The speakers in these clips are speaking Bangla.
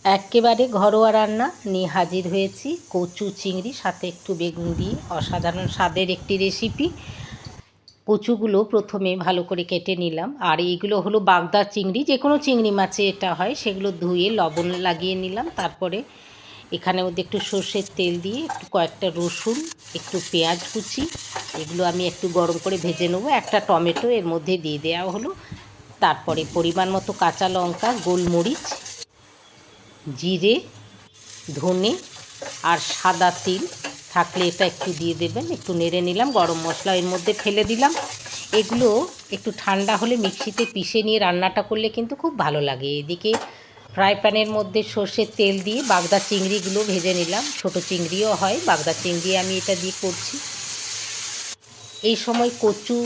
একেবারে ঘরোয়া রান্না নিয়ে হাজির হয়েছি, কচু চিংড়ি সাথে একটু বেগুন দিয়ে অসাধারণ স্বাদের একটি রেসিপি। কচুগুলো প্রথমে ভালো করে কেটে নিলাম, আর এইগুলো হলো বাগদা চিংড়ি, যে কোনো চিংড়ি মাছে এটা হয়। সেগুলো ধুয়ে লবণ লাগিয়ে নিলাম। তারপরে এখানের মধ্যে একটু সর্ষের তেল দিয়ে একটু কয়েকটা রসুন, একটু পেঁয়াজ কুচি, এগুলো আমি একটু গরম করে ভেজে নেবো। একটা টমেটো এর মধ্যে দিয়ে দেওয়া হলো। তারপরে পরিমাণ মতো কাঁচা লঙ্কা, গোলমরিচ, জিরে, ধনে আর সাদা তিল থাকলে এটা একটু দিয়ে দেবেন। একটু নেড়ে নিলাম। গরম মশলা এর মধ্যে ফেলে দিলাম। এগুলো একটু ঠান্ডা হলে মিক্সিতে পিষে নিয়ে রান্নাটা করলে কিন্তু খুব ভালো লাগে। এদিকে ফ্রাই প্যানের মধ্যে সর্ষের তেল দিয়ে বাগদা চিংড়িগুলো ভেজে নিলাম। ছোট চিংড়িও হয়, বাগদা চিংড়ি আমি এটা দিয়ে করছি। এই সময় কচু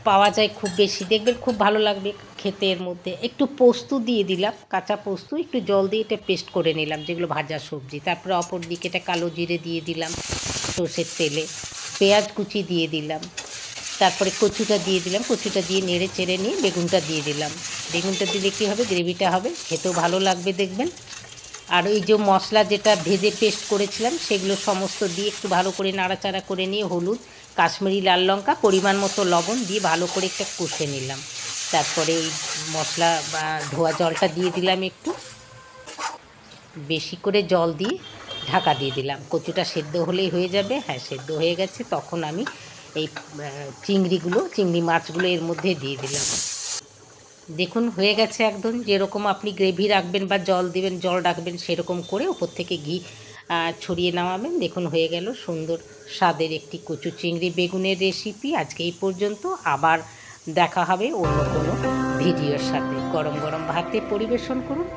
পাওয়া যায় খুব বেশি, দেখবেন খুব ভালো লাগবে খেতে। এর মধ্যে একটু পোস্ত দিয়ে দিলাম, কাঁচা পোস্ত, একটু জল দিয়ে এটা পেস্ট করে নিলাম, যেগুলো ভাজা সবজি। তারপরে অপর দিকে এটা কালো জিরে দিয়ে দিলাম সর্ষের তেলে, পেঁয়াজ কুচি দিয়ে দিলাম, তারপরে কচুটা দিয়ে দিলাম। কচুটা দিয়ে নেড়ে চেড়ে নিয়ে বেগুনটা দিয়ে দিলাম। বেগুনটা দিলে কী হবে, গ্রেভিটা হবে, খেতেও ভালো লাগবে দেখবেন। আর ওই যে মশলা যেটা ভেজে পেস্ট করেছিলাম সেগুলো সমস্ত দিয়ে একটু ভালো করে নাড়াচাড়া করে নিয়ে হলুদ, কাশ্মীরি লাল লঙ্কা, পরিমাণ মতো লবণ দিয়ে ভালো করে একটা কষে নিলাম। তারপরে ওই মশলা বা ধোয়া জলটা দিয়ে দিলাম, একটু বেশি করে জল দিয়ে ঢাকা দিয়ে দিলাম। কচুটা সেদ্ধ হলেই হয়ে যাবে। হ্যাঁ, সেদ্ধ হয়ে গেছে। তখন আমি এই চিংড়ি মাছগুলো এর মধ্যে দিয়ে দিলাম। দেখুন হয়ে গেছে একদম যেরকম আপনি গ্রেভি রাখবেন বা জল দিবেন, জল রাখবেন, সেরকম করে ওপর থেকে ঘি ছড়িয়ে নামাবেন। দেখুন হয়ে গেল সুন্দর স্বাদের একটি কচু চিংড়ি বেগুনের রেসিপি। আজকে এই পর্যন্ত। আবার দেখা হবে অন্য কোনো ভিডিওর সাথে। গরম গরম ভাতে পরিবেশন করুন।